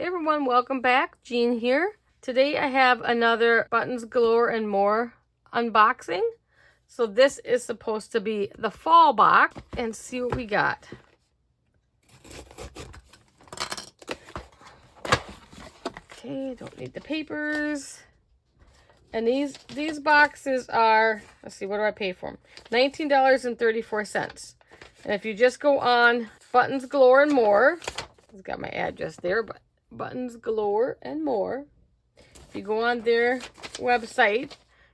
Hey everyone, welcome back. Jean here. Today I have another Buttons Galore and More unboxing. So this is supposed to be the fall box, and see what we got. Okay, don't need the papers. And these boxes are, let's see, what do I pay for them? $19.34. And if you just go on Buttons Galore and More, it's got my address there, but Buttons Galore and More. If you go on their website,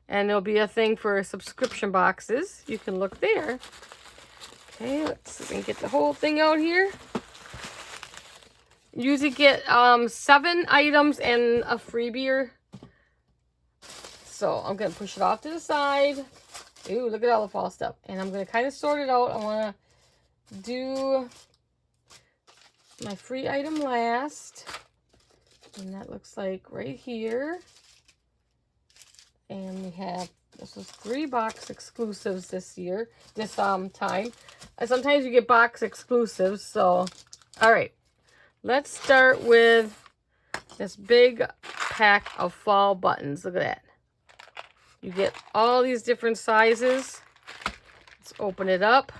and there'll be a thing for subscription boxes, you can look there. Okay, let's see if we can get the whole thing out here. You usually get 7 items and a freebie. So I'm going to push it off to the side. Ooh, look at all the fall stuff. And I'm going to kind of sort it out. I want to do my free item last. And that looks like right here. And we have, this was 3 box exclusives this year, this time. Sometimes you get box exclusives, so, all right. Let's start with this big pack of fall buttons. Look at that. You get all these different sizes. Let's open it up.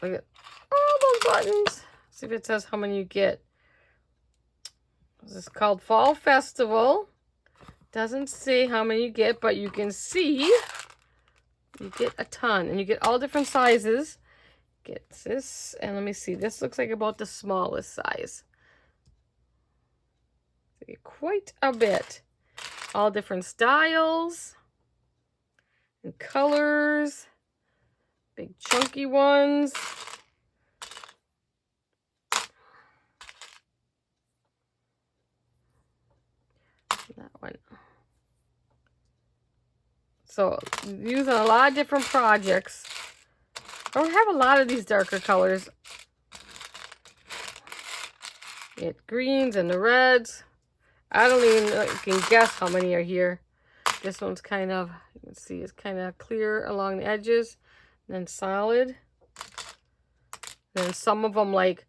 Look at all those buttons. See if it says how many you get. This is called Fall Festival. Doesn't say how many you get, but you can see you get a ton. And you get all different sizes. Get this, and let me see. This looks like about the smallest size. So you get quite a bit. All different styles and colors. Big chunky ones. That one. So, using a lot of different projects. I don't have a lot of these darker colors. You get greens and the reds. I don't even can guess how many are here. This one's kind of, you can see it's kind of clear along the edges. Then solid. Then some of them like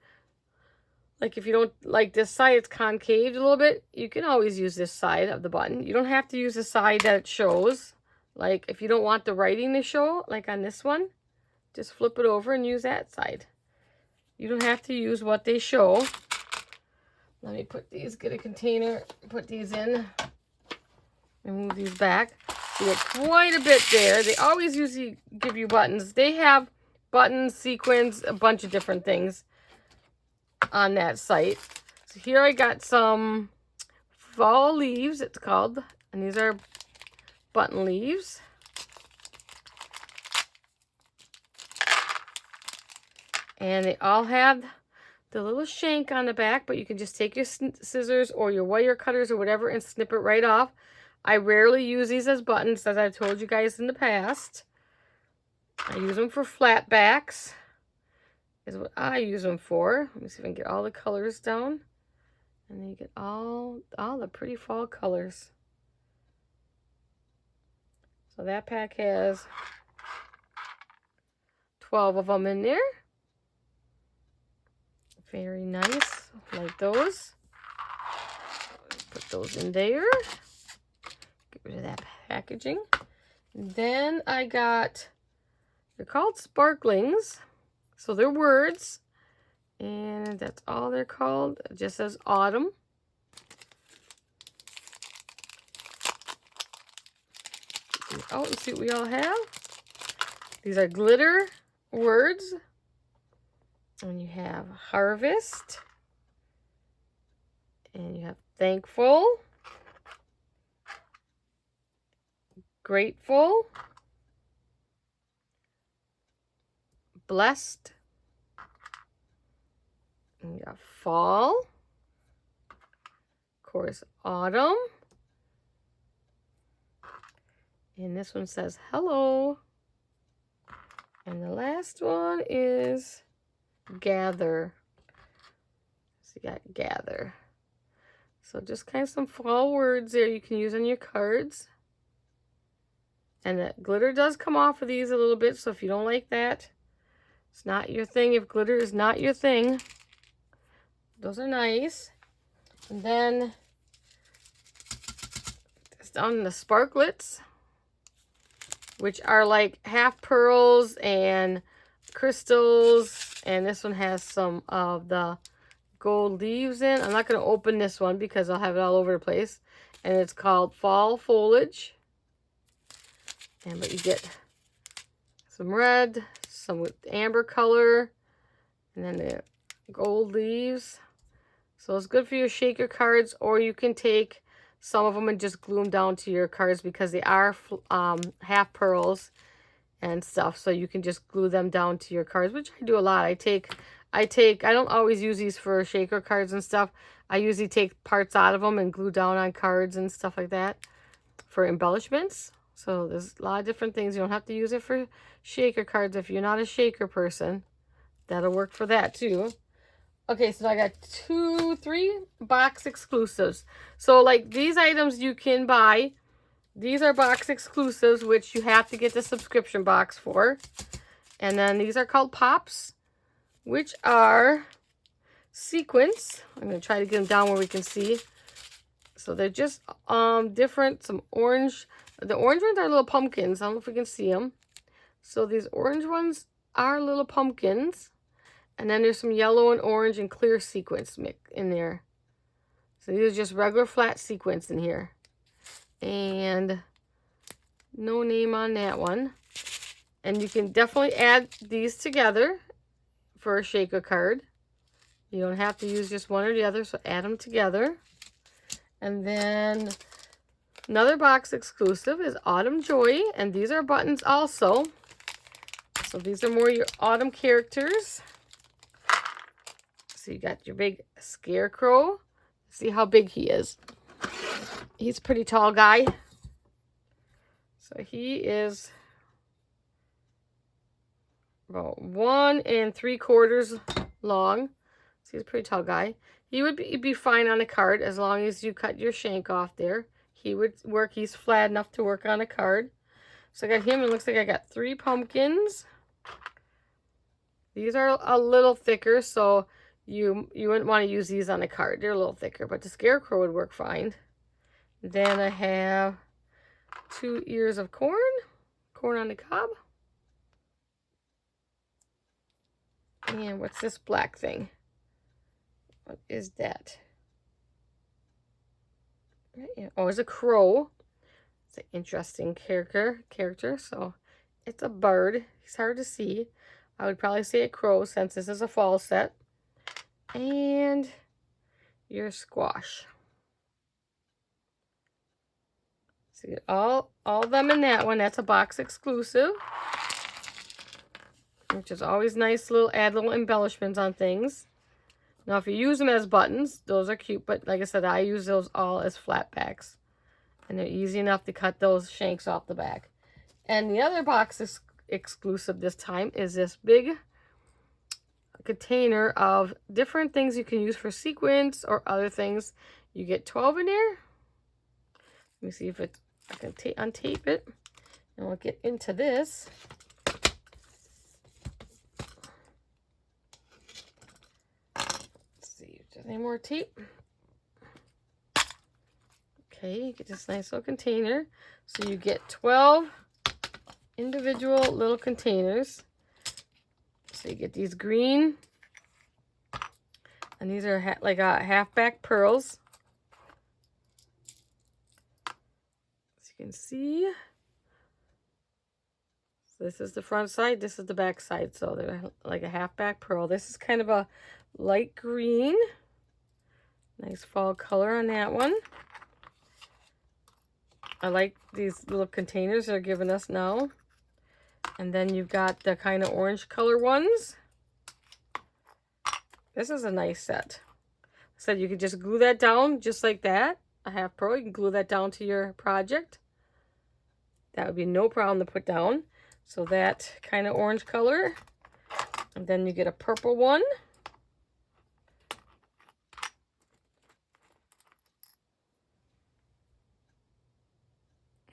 if you don't like this side, it's concaved a little bit. You can always use this side of the button. You don't have to use the side that it shows. Like if you don't want the writing to show, like on this one, just flip it over and use that side. You don't have to use what they show. Let me put these, get a container, put these in, and move these back. You get quite a bit there. They always usually give you buttons. They have buttons, sequins, a bunch of different things on that site. So here I got some fall leaves, it's called. And these are button leaves. And they all have the little shank on the back, but you can just take your scissors or your wire cutters or whatever and snip it right off. I rarely use these as buttons, as I've told you guys in the past. I use them for flat backs, is what I use them for. Let me see if I can get all the colors down. And then you get all the pretty fall colors. So that pack has 12 of them in there. Very nice, like those. Put those in there. Get rid of that packaging. And then I got, they're called sparklings. So they're words. And that's all they're called. It just says autumn. Oh, and see what we all have. These are glitter words. And you have harvest. And you have thankful. Grateful. Blessed. And you got fall. Of course, autumn. And this one says hello. And the last one is gather. So you got gather. So just kind of some fall words there you can use on your cards. And the glitter does come off of these a little bit, so if you don't like that, it's not your thing. If glitter is not your thing, those are nice. And then it's on the sparklets, which are like half pearls and crystals. And this one has some of the gold leaves in. I'm not going to open this one because I'll have it all over the place. And it's called Fall Foliage. But you get some red, some with amber color, and then the gold leaves. So it's good for your shaker cards, or you can take some of them and just glue them down to your cards because they are half pearls and stuff. So you can just glue them down to your cards, which I do a lot. I don't always use these for shaker cards and stuff. I usually take parts out of them and glue down on cards and stuff like that for embellishments. So there's a lot of different things. You don't have to use it for shaker cards if you're not a shaker person. That'll work for that too. Okay, so I got 3 box exclusives. So like these items you can buy. These are box exclusives, which you have to get the subscription box for. And then these are called pops, which are sequins. I'm going to try to get them down where we can see. So they're just different, some orange. The orange ones are little pumpkins. I don't know if we can see them. So these orange ones are little pumpkins. And then there's some yellow and orange and clear sequins in there. So these are just regular flat sequins in here. And no name on that one. And you can definitely add these together for a shaker card. You don't have to use just one or the other, so add them together. And then another box exclusive is Autumn Joy, and these are buttons also. So these are more your autumn characters. So you got your big scarecrow. See how big he is. He's a pretty tall guy. So he is about 1 3/4 long. So he's a pretty tall guy. He would be fine on a card as long as you cut your shank off there. He would work. He's flat enough to work on a card. So I got him. It looks like I got 3 pumpkins. These are a little thicker, so you wouldn't want to use these on a card. They're a little thicker, but the scarecrow would work fine. Then I have 2 ears of corn on the cob. And what's this black thing? What is that? Oh, it's a crow. It's an interesting character. So it's a bird. He's hard to see. I would probably say a crow since this is a fall set. And your squash. See all of them in that one. That's a box exclusive, which is always nice. Add little embellishments on things. Now, if you use them as buttons, those are cute. But like I said, I use those all as flat backs. And they're easy enough to cut those shanks off the back. And the other box exclusive this time is this big container of different things you can use for sequins or other things. You get 12 in there. Let me see if I can untape it. And we'll get into this. Any more tape? Okay, you get this nice little container. So you get 12 individual little containers. So you get these green, and these are like half-back pearls. As you can see, so this is the front side, this is the back side. So they're like a half-back pearl. This is kind of a light green. Nice fall color on that one. I like these little containers they're giving us now. And then you've got the kind of orange color ones. This is a nice set. So you can just glue that down just like that. A half pearl, you can glue that down to your project. That would be no problem to put down. So that kind of orange color. And then you get a purple one.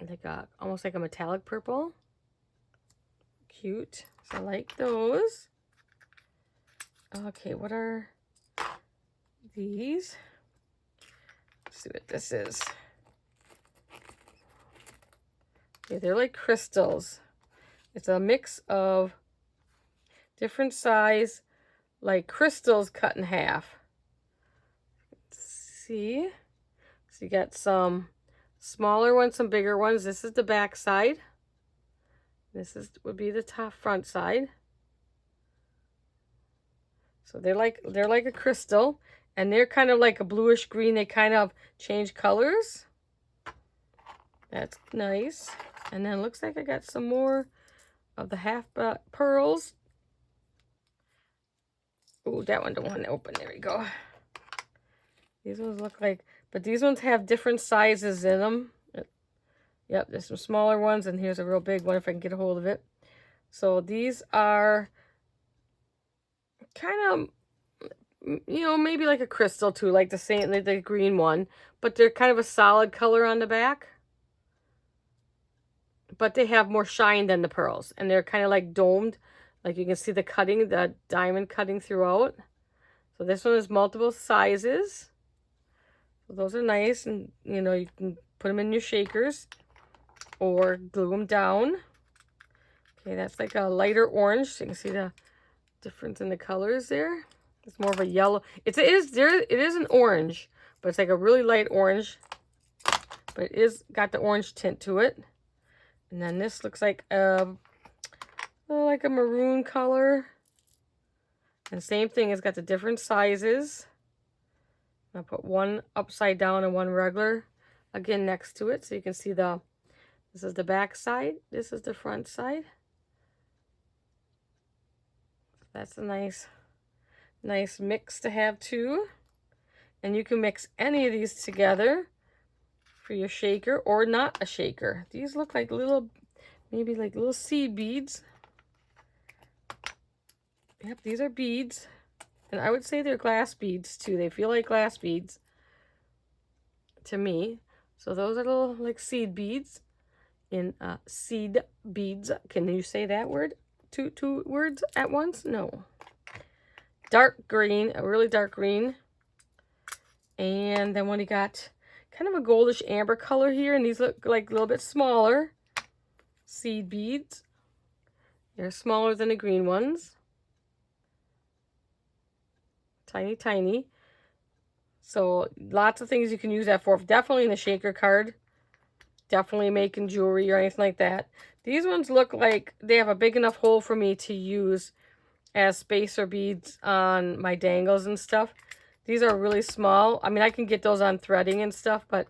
like a, almost like a metallic purple. Cute. So I like those. Okay, what are these? Let's see what this is. Okay, they're like crystals. It's a mix of different size, like crystals cut in half. Let's see. So you got some smaller ones, some bigger ones. This is the back side. This would be the top front side. So they're like a crystal, and they're kind of like a bluish green. They kind of change colors. That's nice. And then it looks like I got some more of the half pearls. Oh, that one don't want to open. There we go. These ones look like, but these ones have different sizes in them. Yep, there's some smaller ones, and here's a real big one if I can get a hold of it. So these are kind of, you know, maybe like a crystal too, like the same, like the green one, but they're kind of a solid color on the back. But they have more shine than the pearls, and they're kind of like domed. Like you can see the cutting, the diamond cutting throughout. So this one is multiple sizes. So those are nice, and you know, you can put them in your shakers or glue them down. Okay, that's like a lighter orange. So you can see the difference in the colors there. It's more of a yellow. It is an orange, but it's like a really light orange. But it is got the orange tint to it. And then this looks like a maroon color. And same thing, it's got the different sizes. I'll put one upside down and one regular again next to it, so you can see this is the back side, this is the front side. That's a nice mix to have too. And you can mix any of these together for your shaker or not a shaker. These look like little, maybe like little seed beads. Yep, these are beads. And I would say they're glass beads too. They feel like glass beads to me. So those are little like seed beads in seed beads. Can you say that word? Two words at once? No. Dark green, a really dark green. And then when you got kind of a goldish amber color here, and these look like a little bit smaller seed beads. They're smaller than the green ones. Tiny, tiny. So lots of things you can use that for. Definitely in the shaker card. Definitely making jewelry or anything like that. These ones look like they have a big enough hole for me to use as spacer beads on my dangles and stuff. These are really small. I mean, I can get those on threading and stuff, but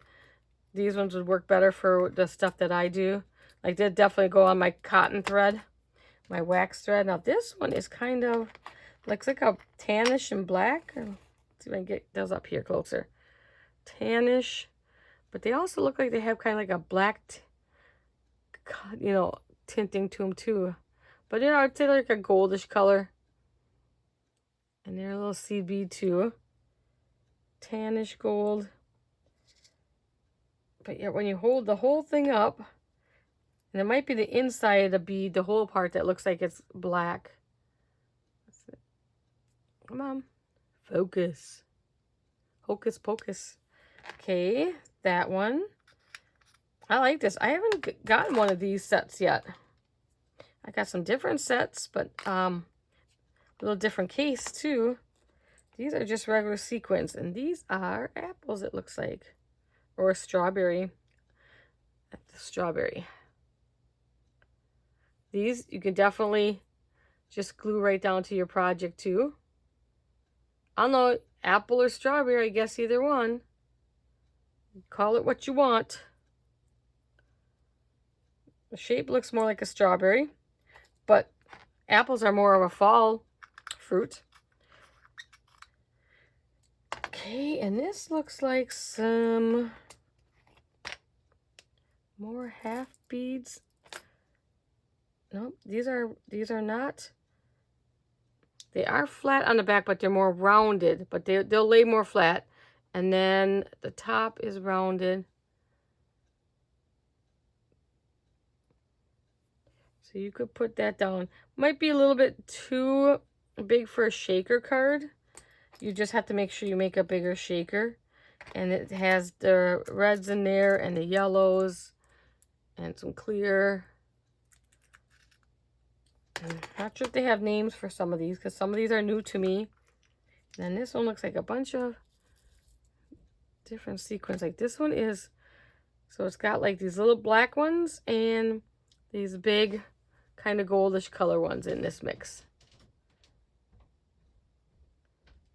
these ones would work better for the stuff that I do. Like, they'd definitely go on my cotton thread, my wax thread. Now, this one is kind of, looks like a tannish and black. Let's see if I can get those up here closer. Tannish, but they also look like they have kind of like a black, you know, tinting to them too. But you know, I'd say like a goldish color. And they're a little seed bead too. Tannish gold. But yeah, when you hold the whole thing up, and it might be the inside of the bead, the whole part that looks like it's black. That's it. Come on. Focus. Hocus pocus. Okay, that one. I like this. I haven't gotten one of these sets yet. I got some different sets, but a little different case too. These are just regular sequins, and these are apples, it looks like. Or a strawberry. Strawberry. These you can definitely just glue right down to your project too. I don't know, apple or strawberry, I guess either one. Call it what you want. The shape looks more like a strawberry, but apples are more of a fall fruit. Okay, and this looks like some more half beads. Nope, these are not. They are flat on the back, but they're more rounded, but they'll lay more flat. And then the top is rounded. So you could put that down. Might be a little bit too big for a shaker card. You just have to make sure you make a bigger shaker. And it has the reds in there and the yellows and some clear. I'm not sure if they have names for some of these because some of these are new to me. And then this one looks like a bunch of different sequins. Like this one is, so it's got like these little black ones and these big kind of goldish color ones in this mix.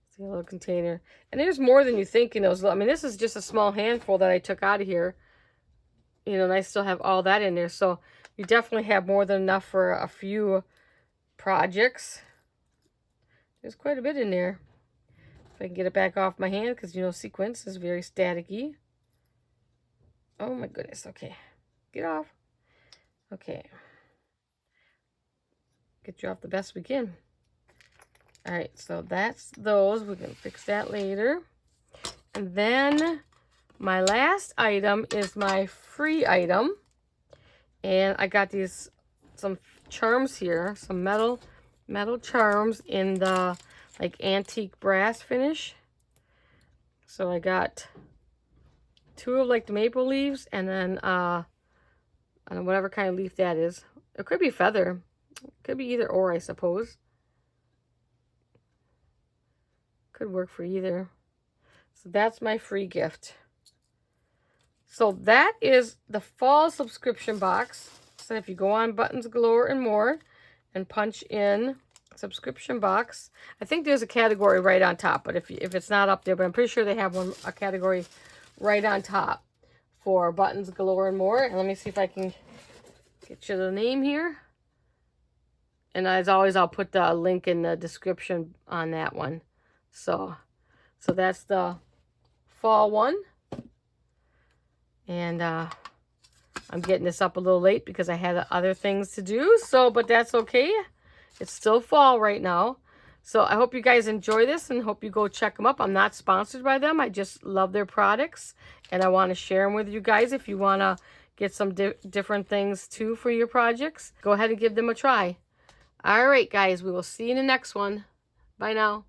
See a little container. And there's more than you think in those. I mean, this is just a small handful that I took out of here. You know, and I still have all that in there. So you definitely have more than enough for a few projects. There's quite a bit in there. If I can get it back off my hand, because you know sequins is very staticky. Oh my goodness. Okay. Get off. Okay. Get you off the best we can. All right, so that's those. We can fix that later. And then my last item is my free item. And I got some charms here, some metal charms in the like antique brass finish. So I got 2 of like the maple leaves and then I don't know, whatever kind of leaf that is. It could be feather. It could be either or, I suppose. Could work for either. So that's my free gift. So that is the fall subscription box. So if you go on Buttons Galore and More and punch in subscription box, I think there's a category right on top, but if it's not up there, but I'm pretty sure they have a category right on top for Buttons Galore and More. And let me see if I can get you the name here. And as always, I'll put the link in the description on that one. So that's the fall one. And I'm getting this up a little late because I had other things to do. But that's okay. It's still fall right now. So I hope you guys enjoy this and hope you go check them up. I'm not sponsored by them. I just love their products. And I want to share them with you guys. If you want to get some different things too for your projects, go ahead and give them a try. All right, guys. We will see you in the next one. Bye now.